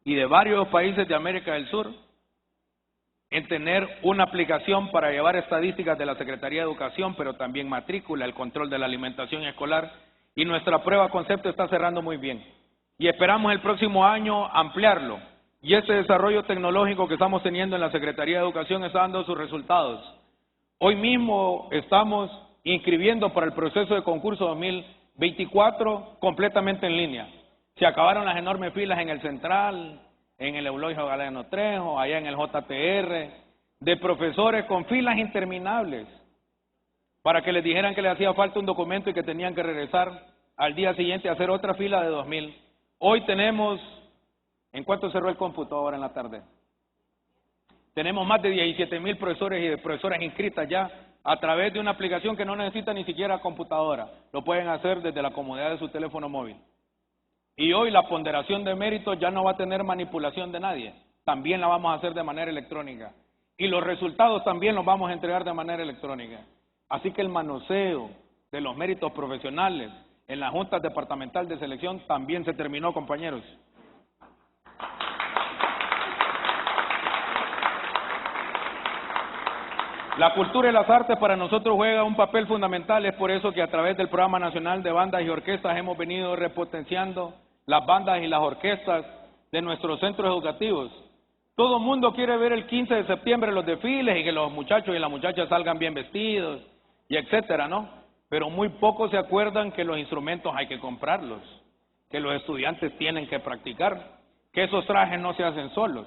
y de varios países de América del Sur, en tener una aplicación para llevar estadísticas de la Secretaría de Educación, pero también matrícula, el control de la alimentación escolar, y nuestra prueba concepto está cerrando muy bien. Y esperamos el próximo año ampliarlo, y este desarrollo tecnológico que estamos teniendo en la Secretaría de Educación está dando sus resultados. Hoy mismo estamos inscribiendo para el proceso de concurso 2024 completamente en línea. Se acabaron las enormes filas en el Central, en el Eulogio Galeano Trejo, allá en el JTR, de profesores con filas interminables, para que les dijeran que les hacía falta un documento y que tenían que regresar al día siguiente a hacer otra fila de 2000. Hoy tenemos, ¿en cuánto cerró el cómputo ahora en la tarde? Tenemos más de 17,000 profesores y de profesoras inscritas ya a través de una aplicación que no necesita ni siquiera computadora. Lo pueden hacer desde la comodidad de su teléfono móvil. Y hoy la ponderación de méritos ya no va a tener manipulación de nadie. También la vamos a hacer de manera electrónica. Y los resultados también los vamos a entregar de manera electrónica. Así que el manoseo de los méritos profesionales en la Junta Departamental de Selección también se terminó, compañeros. La cultura y las artes para nosotros juega un papel fundamental, es por eso que a través del Programa Nacional de Bandas y Orquestas hemos venido repotenciando las bandas y las orquestas de nuestros centros educativos. Todo el mundo quiere ver el 15 de septiembre los desfiles y que los muchachos y las muchachas salgan bien vestidos y etcétera, ¿no? Pero muy pocos se acuerdan que los instrumentos hay que comprarlos, que los estudiantes tienen que practicar, que esos trajes no se hacen solos.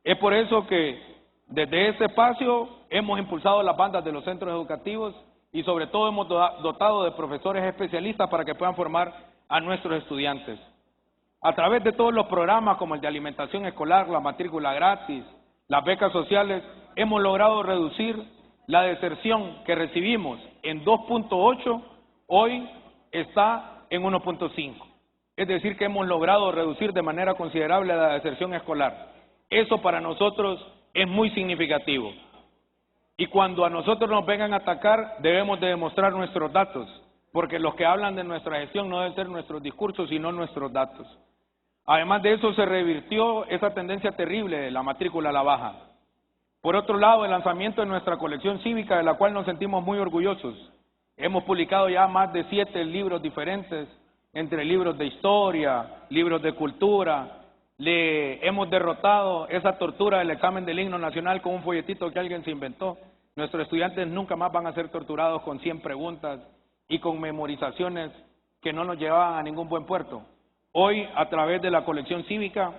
Es por eso que Desde este espacio hemos impulsado las bandas de los centros educativos y sobre todo hemos dotado de profesores especialistas para que puedan formar a nuestros estudiantes. A través de todos los programas como el de alimentación escolar, la matrícula gratis, las becas sociales, hemos logrado reducir la deserción que recibimos en 2.8, hoy está en 1.5. Es decir, que hemos logrado reducir de manera considerable la deserción escolar. Eso para nosotros es muy significativo. Y cuando a nosotros nos vengan a atacar, debemos de demostrar nuestros datos, porque los que hablan de nuestra gestión no deben ser nuestros discursos, sino nuestros datos. Además de eso, se revirtió esa tendencia terrible de la matrícula a la baja. Por otro lado, el lanzamiento de nuestra colección cívica, de la cual nos sentimos muy orgullosos. Hemos publicado ya más de 7 libros diferentes, entre libros de historia, libros de cultura. Le hemos derrotado esa tortura del examen del himno nacional con un folletito que alguien se inventó. Nuestros estudiantes nunca más van a ser torturados con 100 preguntas y con memorizaciones que no nos llevaban a ningún buen puerto. Hoy, a través de la colección cívica,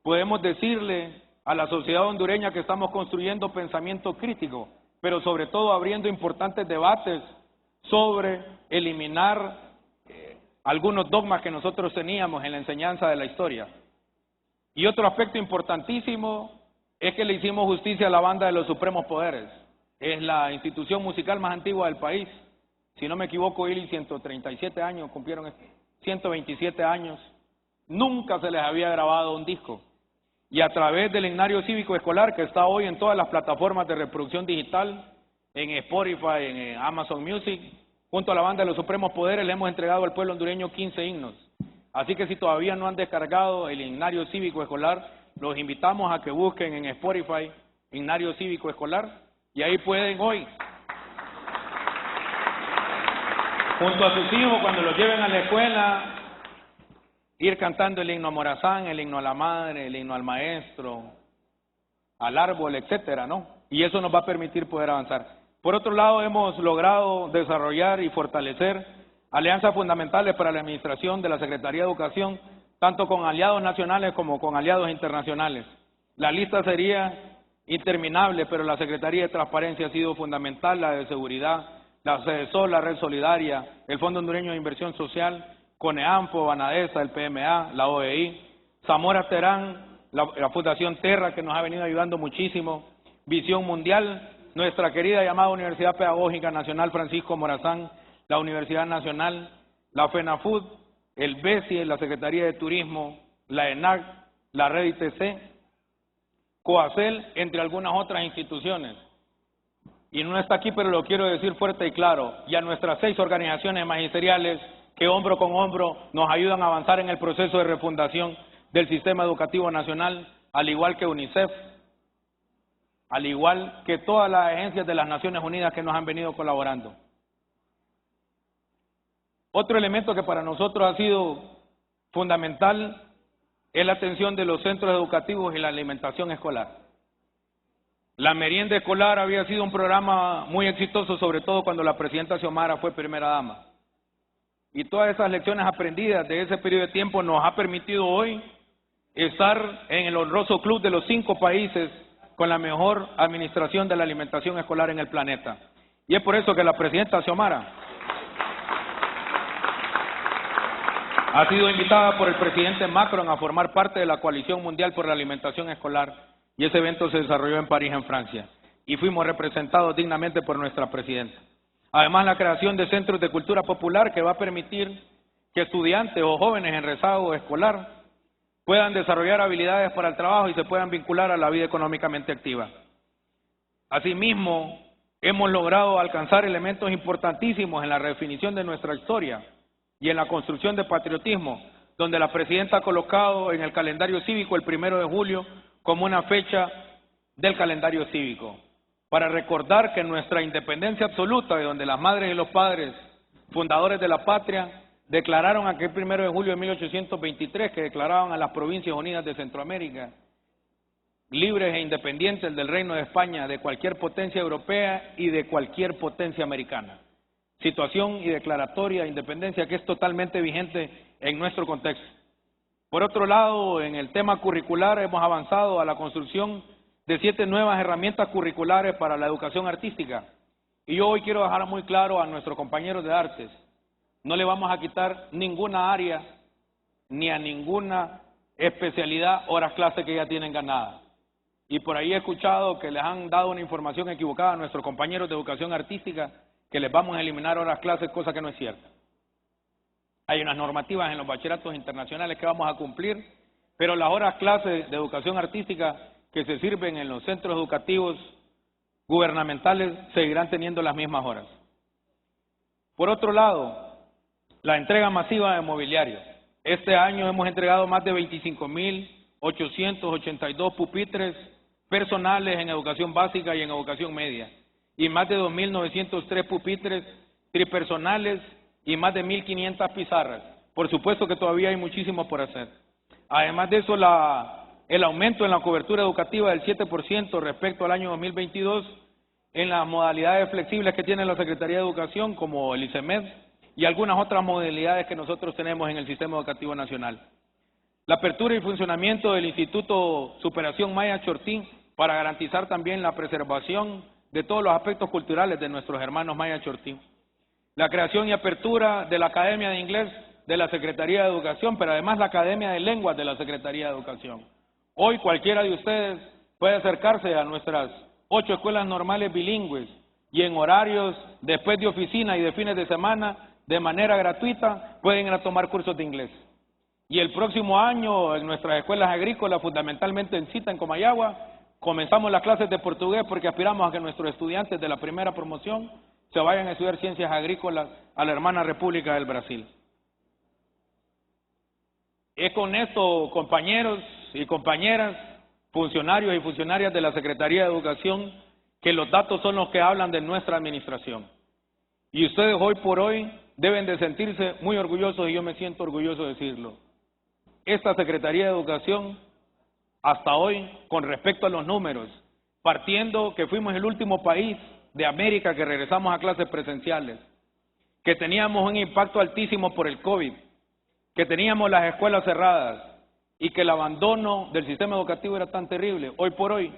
podemos decirle a la sociedad hondureña que estamos construyendo pensamiento crítico, pero sobre todo abriendo importantes debates sobre eliminar algunos dogmas que nosotros teníamos en la enseñanza de la historia. Y otro aspecto importantísimo es que le hicimos justicia a la banda de los supremos poderes. Es la institución musical más antigua del país. Si no me equivoco, Ili, 137 años, cumplieron 127 años. Nunca se les había grabado un disco. Y a través del Himnario Cívico Escolar, que está hoy en todas las plataformas de reproducción digital, en Spotify, en Amazon Music, junto a la banda de los Supremos Poderes, le hemos entregado al pueblo hondureño 15 himnos. Así que si todavía no han descargado el Himnario Cívico Escolar, los invitamos a que busquen en Spotify Himnario Cívico Escolar, y ahí pueden hoy, junto a sus hijos, cuando los lleven a la escuela, ir cantando el himno a Morazán, el himno a la madre, el himno al maestro, al árbol, etcétera, ¿no? Y eso nos va a permitir poder avanzar. Por otro lado, hemos logrado desarrollar y fortalecer alianzas fundamentales para la administración de la Secretaría de Educación, tanto con aliados nacionales como con aliados internacionales. La lista sería interminable, pero la Secretaría de Transparencia ha sido fundamental, la de Seguridad, la CEDESOL, la Red Solidaria, el Fondo Hondureño de Inversión Social, CONEAMFO, Banadesa, el PMA, la OEI, Zamora Terán, la Fundación Terra, que nos ha venido ayudando muchísimo, Visión Mundial, nuestra querida llamada Universidad Pedagógica Nacional Francisco Morazán, la Universidad Nacional, la FENAFUD, el BESI, la Secretaría de Turismo, la ENAC, la Red ITC, COACEL, entre algunas otras instituciones. Y no está aquí, pero lo quiero decir fuerte y claro, y a nuestras 6 organizaciones magisteriales que hombro con hombro nos ayudan a avanzar en el proceso de refundación del sistema educativo nacional, al igual que UNICEF, al igual que todas las agencias de las Naciones Unidas que nos han venido colaborando. Otro elemento que para nosotros ha sido fundamental es la atención de los centros educativos y la alimentación escolar. La merienda escolar había sido un programa muy exitoso, sobre todo cuando la presidenta Xiomara fue primera dama. Y todas esas lecciones aprendidas de ese periodo de tiempo nos ha permitido hoy estar en el honroso club de los 5 países con la mejor administración de la alimentación escolar en el planeta. Y es por eso que la presidenta Xiomara ha sido invitada por el presidente Macron a formar parte de la Coalición Mundial por la Alimentación Escolar, y ese evento se desarrolló en París, en Francia, y fuimos representados dignamente por nuestra presidenta. Además, la creación de centros de cultura popular que va a permitir que estudiantes o jóvenes en rezago escolar puedan desarrollar habilidades para el trabajo y se puedan vincular a la vida económicamente activa. Asimismo, hemos logrado alcanzar elementos importantísimos en la redefinición de nuestra historia y en la construcción de patriotismo, donde la presidenta ha colocado en el calendario cívico el 1 de julio como una fecha del calendario cívico, para recordar que nuestra independencia absoluta, de donde las madres y los padres fundadores de la patria declararon aquel 1 de julio de 1823, que declaraban a las Provincias Unidas de Centroamérica libres e independientes del Reino de España, de cualquier potencia europea y de cualquier potencia americana. Situación y declaratoria de independencia que es totalmente vigente en nuestro contexto. Por otro lado, en el tema curricular hemos avanzado a la construcción de 7 nuevas herramientas curriculares para la educación artística. Y yo hoy quiero dejar muy claro a nuestros compañeros de artes, no le vamos a quitar ninguna área ni a ninguna especialidad horas clase que ya tienen ganadas. Y por ahí he escuchado que les han dado una información equivocada a nuestros compañeros de educación artística que les vamos a eliminar horas clases, cosa que no es cierta. Hay unas normativas en los bachilleratos internacionales que vamos a cumplir, pero las horas clases de educación artística que se sirven en los centros educativos gubernamentales seguirán teniendo las mismas horas. Por otro lado, la entrega masiva de mobiliario. Este año hemos entregado más de 25.882 pupitres personales en educación básica y en educación media, y más de 2.903 pupitres tripersonales y más de 1.500 pizarras. Por supuesto que todavía hay muchísimo por hacer. Además de eso, el aumento en la cobertura educativa del 7% respecto al año 2022 en las modalidades flexibles que tiene la Secretaría de Educación, como el ICEMED, y algunas otras modalidades que nosotros tenemos en el Sistema Educativo Nacional. La apertura y funcionamiento del Instituto Superación Maya Chortí para garantizar también la preservación de todos los aspectos culturales de nuestros hermanos Maya Chortí. La creación y apertura de la Academia de Inglés de la Secretaría de Educación, pero además la Academia de Lenguas de la Secretaría de Educación. Hoy cualquiera de ustedes puede acercarse a nuestras 8 escuelas normales bilingües y en horarios después de oficina y de fines de semana, de manera gratuita, pueden ir a tomar cursos de inglés. Y el próximo año en nuestras escuelas agrícolas, fundamentalmente en Cita, en Comayagua, comenzamos las clases de portugués porque aspiramos a que nuestros estudiantes de la primera promoción se vayan a estudiar ciencias agrícolas a la hermana República del Brasil. Es con esto, compañeros y compañeras, funcionarios y funcionarias de la Secretaría de Educación, que los datos son los que hablan de nuestra administración. Y ustedes hoy por hoy deben de sentirse muy orgullosos, y yo me siento orgulloso de decirlo. Esta Secretaría de Educación, hasta hoy, con respecto a los números, partiendo que fuimos el último país de América que regresamos a clases presenciales, que teníamos un impacto altísimo por el COVID, que teníamos las escuelas cerradas y que el abandono del sistema educativo era tan terrible. Hoy por hoy,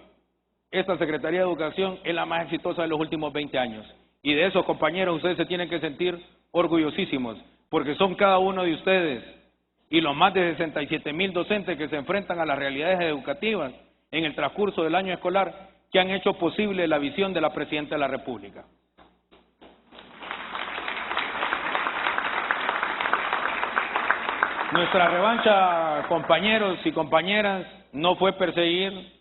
esta Secretaría de Educación es la más exitosa de los últimos 20 años. Y de eso, compañeros, ustedes se tienen que sentir orgullosísimos, porque son cada uno de ustedes y los más de 67,000 docentes que se enfrentan a las realidades educativas en el transcurso del año escolar que han hecho posible la visión de la Presidenta de la República. Nuestra revancha, compañeros y compañeras, no fue perseguir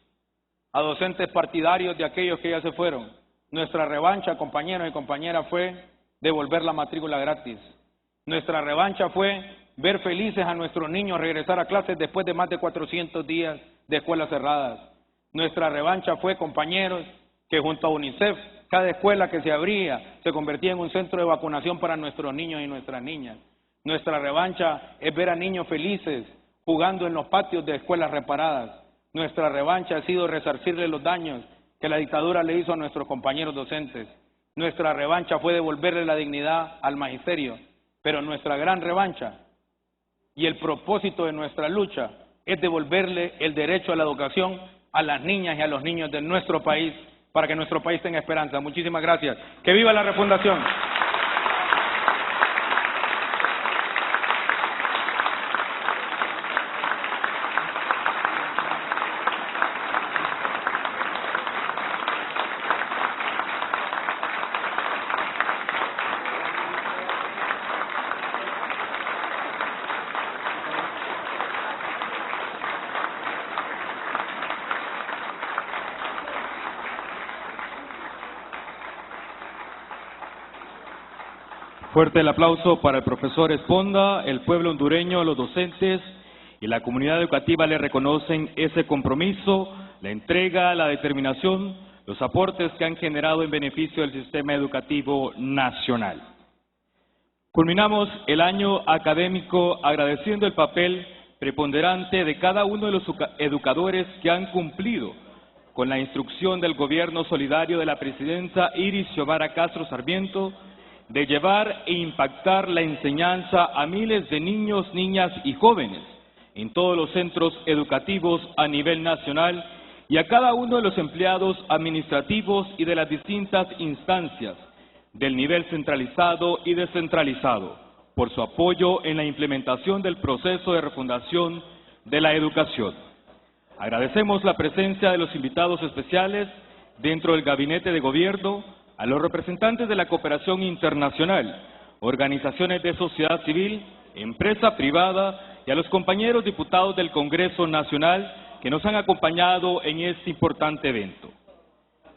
a docentes partidarios de aquellos que ya se fueron. Nuestra revancha, compañeros y compañeras, fue devolver la matrícula gratis. Nuestra revancha fue ver felices a nuestros niños regresar a clases después de más de 400 días de escuelas cerradas. Nuestra revancha fue, compañeros, que junto a UNICEF, cada escuela que se abría se convertía en un centro de vacunación para nuestros niños y nuestras niñas. Nuestra revancha es ver a niños felices jugando en los patios de escuelas reparadas. Nuestra revancha ha sido resarcirle los daños que la dictadura le hizo a nuestros compañeros docentes. Nuestra revancha fue devolverle la dignidad al magisterio, pero nuestra gran revancha y el propósito de nuestra lucha es devolverle el derecho a la educación a las niñas y a los niños de nuestro país, para que nuestro país tenga esperanza. Muchísimas gracias. ¡Que viva la refundación! Fuerte el aplauso para el profesor Esponda. El pueblo hondureño, los docentes y la comunidad educativa le reconocen ese compromiso, la entrega, la determinación, los aportes que han generado en beneficio del sistema educativo nacional. Culminamos el año académico agradeciendo el papel preponderante de cada uno de los educadores que han cumplido con la instrucción del gobierno solidario de la presidenta Iris Xiomara Castro Sarmiento de llevar e impactar la enseñanza a miles de niños, niñas y jóvenes en todos los centros educativos a nivel nacional y a cada uno de los empleados administrativos y de las distintas instancias del nivel centralizado y descentralizado por su apoyo en la implementación del proceso de refundación de la educación. Agradecemos la presencia de los invitados especiales dentro del Gabinete de Gobierno, a los representantes de la cooperación internacional, organizaciones de sociedad civil, empresa privada y a los compañeros diputados del Congreso Nacional que nos han acompañado en este importante evento.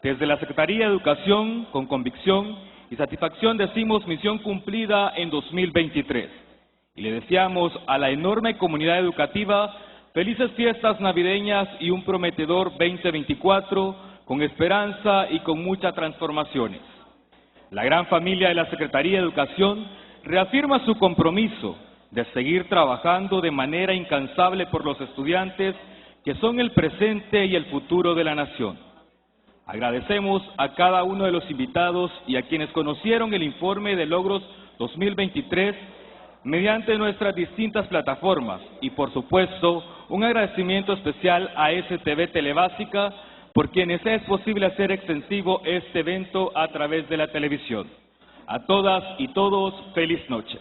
Desde la Secretaría de Educación, con convicción y satisfacción decimos misión cumplida en 2023 y le deseamos a la enorme comunidad educativa felices fiestas navideñas y un prometedor 2024 con esperanza y con muchas transformaciones. La gran familia de la Secretaría de Educación reafirma su compromiso de seguir trabajando de manera incansable por los estudiantes que son el presente y el futuro de la nación. Agradecemos a cada uno de los invitados y a quienes conocieron el informe de logros 2023 mediante nuestras distintas plataformas y, por supuesto, un agradecimiento especial a STV Telebásica por quienes es posible hacer extensivo este evento a través de la televisión. A todas y todos, feliz noche.